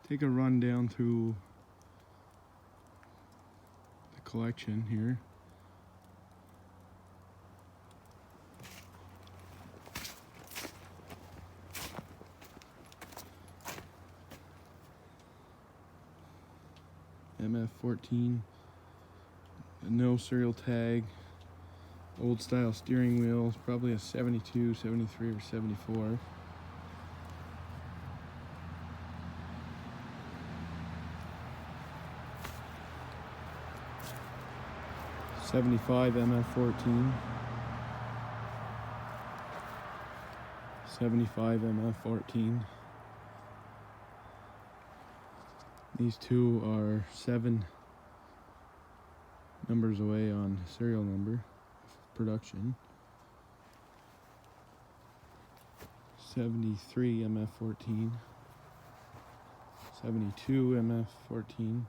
take a run down through the collection here. MF14, no serial tag, old style steering wheel, probably a 72, 73, or 74. '75 MF14, 75 MF14. These two are 7 numbers away on serial number of production. 73 MF14, 72 MF14,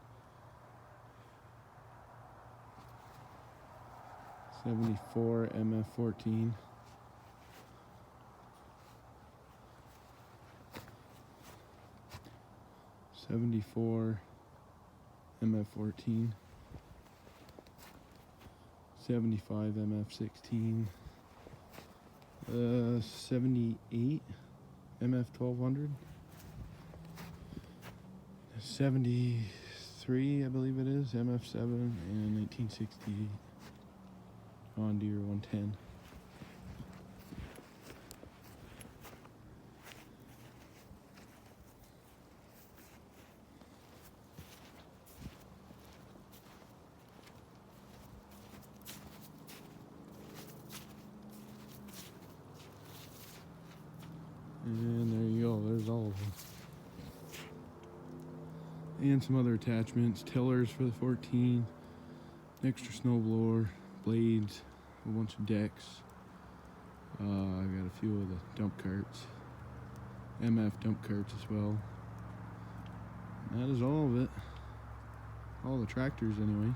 74 MF14, 74 MF14, 75 MF16, 78 MF1200, 73, I believe it is, MF7, and 1968 John Deere 110. And there you go, there's all of them. And some other attachments, tillers for the 14, an extra snowblower, blades, a bunch of decks. I got a few of the dump carts, MF dump carts as well. And that is all of it. All the tractors anyways.